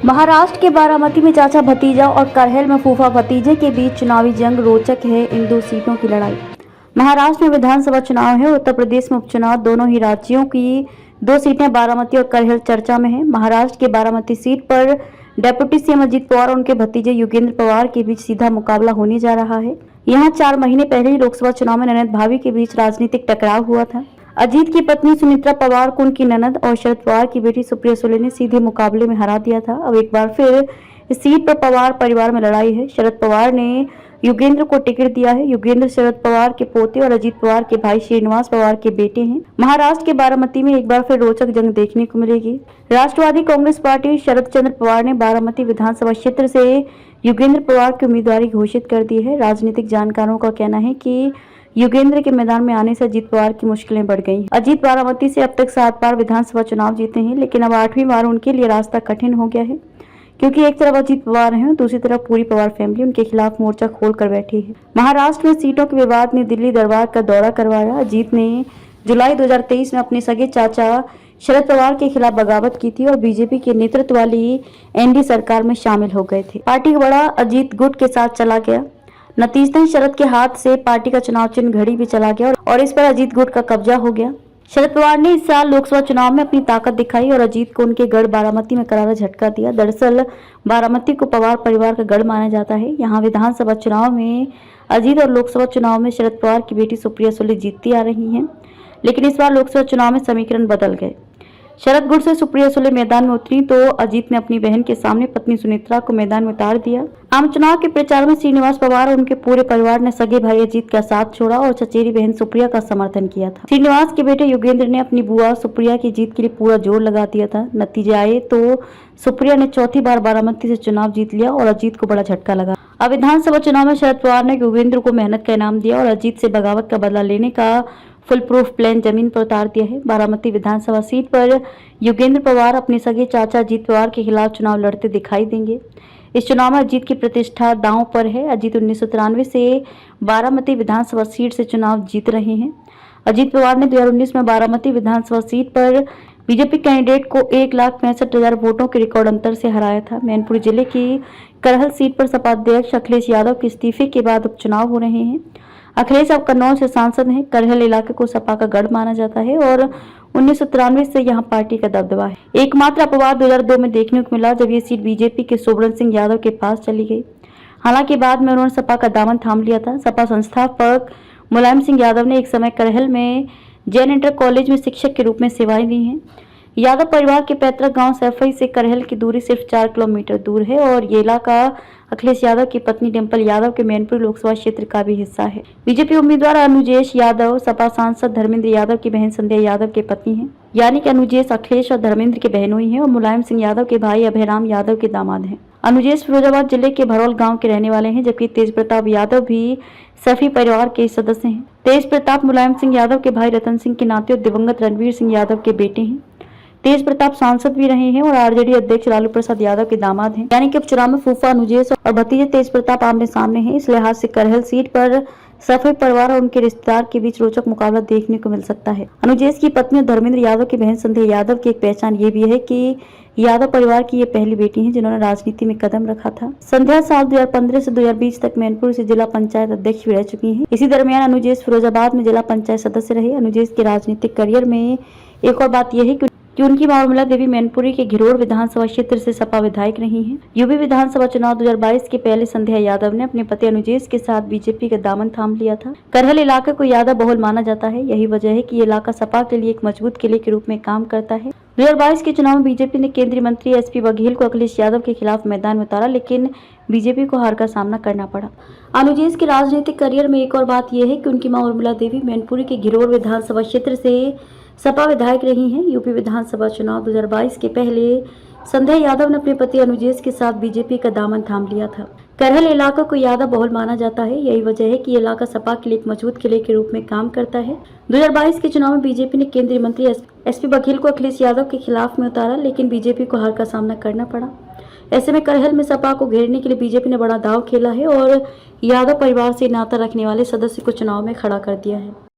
महाराष्ट्र के बारामती में चाचा भतीजा और करहल में फूफा भतीजे के बीच चुनावी जंग रोचक है। इन दो सीटों की लड़ाई। महाराष्ट्र में विधानसभा चुनाव है, उत्तर प्रदेश में उपचुनाव। दोनों ही राज्यों की दो सीटें बारामती और करहल चर्चा में है। महाराष्ट्र के बारामती सीट पर डेप्यूटी सीएम अजीत पवार और उनके भतीजे योगेंद्र पवार के बीच सीधा मुकाबला होने जा रहा है। यहाँ 4 महीने पहले ही लोकसभा चुनाव में ननद भाभी के बीच राजनीतिक टकराव हुआ था। अजीत की पत्नी सुनित्रा पवार को उनकी ननद और शरद पवार की बेटी सुप्रिया सुले ने सीधे मुकाबले में हरा दिया था। अब एक बार फिर इस सीट पर पवार परिवार में लड़ाई है। शरद पवार ने योगेंद्र को टिकट दिया है। योगेंद्र शरद पवार के पोते और अजीत पवार के भाई श्रीनिवास पवार के बेटे हैं। महाराष्ट्र के बारामती में एक बार फिर रोचक जंग देखने को मिलेगी। राष्ट्रवादी कांग्रेस पार्टी शरद चंद्र पवार ने बारामती विधानसभा क्षेत्र से योगेंद्र पवार की उम्मीदवारी घोषित कर दी है। राजनीतिक जानकारों का कहना है कि योगेंद्र के मैदान में आने से अजीत पवार की मुश्किलें बढ़ गई। अजीत बारामती से अब तक 7 बार विधानसभा चुनाव जीते हैं, लेकिन अब 8वीं बार उनके लिए रास्ता कठिन हो गया है, क्योंकि एक तरफ अजीत पवार हैं, दूसरी तरफ पूरी पवार फैमिली उनके खिलाफ मोर्चा खोल कर बैठी है। महाराष्ट्र में सीटों के विवाद ने दिल्ली दरबार का दौरा करवाया। अजीत ने जुलाई 2023 में अपने सगे चाचा शरद पवार के खिलाफ बगावत की थी और बीजेपी के नेतृत्व वाली एनडीए सरकार में शामिल हो गए थे। पार्टी का बड़ा अजीत गुट के साथ चला गया। नतीजतन शरद के हाथ से पार्टी का चुनाव चिन्ह घड़ी भी चला गया और इस पर अजीत गुट का कब्जा हो गया। शरद पवार ने इस साल लोकसभा चुनाव में अपनी ताकत दिखाई और अजीत को उनके गढ़ बारामती में करारा झटका दिया। दरअसल बारामती को पवार परिवार का गढ़ माना जाता है। यहाँ विधानसभा चुनाव में अजीत और लोकसभा चुनाव में शरद पवार की बेटी सुप्रिया सुले जीतती आ रही हैं, लेकिन इस बार लोकसभा चुनाव में समीकरण बदल गए। शरद गुट से सुप्रिया सुले मैदान में उतरी तो अजीत ने अपनी बहन के सामने पत्नी सुनित्रा को मैदान में उतार दिया। आम चुनाव के प्रचार में श्रीनिवास पवार और उनके पूरे परिवार ने सगे भाई अजीत का साथ छोड़ा और चचेरी बहन सुप्रिया का समर्थन किया था। श्रीनिवास के बेटे योगेंद्र ने अपनी बुआ सुप्रिया की जीत के लिए पूरा जोर लगा दिया था। नतीजे आए तो सुप्रिया ने चौथी बार बारामती से चुनाव जीत लिया और अजीत को बड़ा झटका लगा। अब विधानसभा चुनाव में शरद पवार ने योगेंद्र को मेहनत का इनाम दिया और अजीत से बगावत का बदला लेने का फुल प्रूफ प्लान जमीन पर उतार दिया है। बारामती विधानसभा सीट पर योगेंद्र पवार अपने सगे चाचा अजीत पवार के खिलाफ चुनाव लड़ते दिखाई देंगे। इस चुनाव में अजीत की प्रतिष्ठा दांव पर है। अजीत 1993 से बारामती विधानसभा सीट से चुनाव जीत रहे हैं। अजीत पवार ने 2019 में बारामती विधानसभा सीट पर बीजेपी कैंडिडेट को 1,65,000 वोटों के रिकॉर्ड अंतर से हराया था। मैनपुरी जिले की करहल सीट पर सपा अध्यक्ष अखिलेश यादव के इस्तीफे के बाद उपचुनाव हो रहे हैं। अखिलेश अब कन्नौज से सांसद हैं। करहल इलाके को सपा का गढ़ माना जाता है और 1993 से यहां पार्टी का दबदबा है। एकमात्र अपवाद 2002 में देखने को मिला, जब ये सीट बीजेपी के सुब्रत सिंह यादव के पास चली गई। हालांकि बाद में उन्होंने सपा का दामन थाम लिया था। सपा संस्थापक मुलायम सिंह यादव ने एक समय करहल में जैन इंटर कॉलेज में शिक्षक के रूप में सेवाएं दी हैं। यादव परिवार के पैतृक गांव सैफई से करहल की दूरी सिर्फ 4 किलोमीटर दूर है और ये इलाका अखिलेश यादव की पत्नी डिंपल यादव के मैनपुरी लोकसभा क्षेत्र का भी हिस्सा है। बीजेपी उम्मीदवार अनुजेश यादव सपा सांसद धर्मेंद्र यादव की बहन संध्या यादव के पत्नी हैं, यानी कि अनुजेश अखिलेश और धर्मेंद्र के बहनोई हैं और मुलायम सिंह यादव के भाई अभयराम यादव के दामाद हैं। अनुजेश फिरोजाबाद जिले के भरौल गाँव के रहने वाले हैं, जबकि तेज प्रताप यादव भी सफी परिवार के सदस्य हैं। तेज प्रताप मुलायम सिंह यादव के भाई रतन सिंह के नाते और दिवंगत रणवीर सिंह यादव के बेटे हैं। तेज प्रताप सांसद भी रहे हैं और आरजेडी अध्यक्ष लालू प्रसाद यादव के दामाद हैं, यानी कि उपचुनाव में फूफा अनुजेश और भतीजे तेज प्रताप आमने सामने हैं। इस लिहाज से करहल सीट पर सफेद परिवार और उनके रिश्तेदार के बीच रोचक मुकाबला देखने को मिल सकता है। अनुजेश की पत्नी धर्मेंद्र यादव की बहन संध्या यादव की एक पहचान ये भी है कि यादव परिवार की ये पहली बेटी हैं जिन्होंने राजनीति में कदम रखा था। संध्या साल 2015 से 2020 तक मैनपुर से जिला पंचायत अध्यक्ष भी रह चुकी हैं। इसी दरमियान अनुजेश फिरोजाबाद में जिला पंचायत सदस्य रहे। अनुजेश के राजनीतिक करियर में एक और बात यह है कि उनकी मामला देवी मैनपुरी के घिरोड़ विधानसभा क्षेत्र से सपा विधायक रही हैं। यूपी विधानसभा चुनाव 2022 के पहले संध्या यादव ने अपने पति अनुजेश के साथ बीजेपी का दामन थाम लिया था। करहल इलाके को यादव बहुल माना जाता है। यही वजह है कि ये इलाका सपा के लिए एक मजबूत किले के रूप में काम करता है। 2022 के चुनाव में बीजेपी ने केंद्रीय मंत्री एसपी बघेल को अखिलेश यादव के खिलाफ मैदान में उतारा, लेकिन बीजेपी को हार का सामना करना पड़ा। अनुजेश के राजनीतिक करियर में एक और बात यह है कि उनकी मां उर्मिला देवी मैनपुरी के घिरोड़ विधानसभा क्षेत्र से सपा विधायक रही हैं। यूपी विधानसभा चुनाव 2022 के पहले संध्या यादव ने अपने पति अनुजेश के साथ बीजेपी का दामन थाम लिया था। करहल इलाका को यादव बहुल माना जाता है। यही वजह है कि ये इलाका सपा के लिए एक मजबूत किले के रूप में काम करता है। 2022 के चुनाव में बीजेपी ने केंद्रीय मंत्री एसपी बघेल को अखिलेश यादव के खिलाफ में उतारा, लेकिन बीजेपी को हार का सामना करना पड़ा। ऐसे में करहल में सपा को घेरने के लिए बीजेपी ने बड़ा दांव खेला है और यादव परिवार से नाता रखने वाले सदस्य को चुनाव में खड़ा कर दिया है।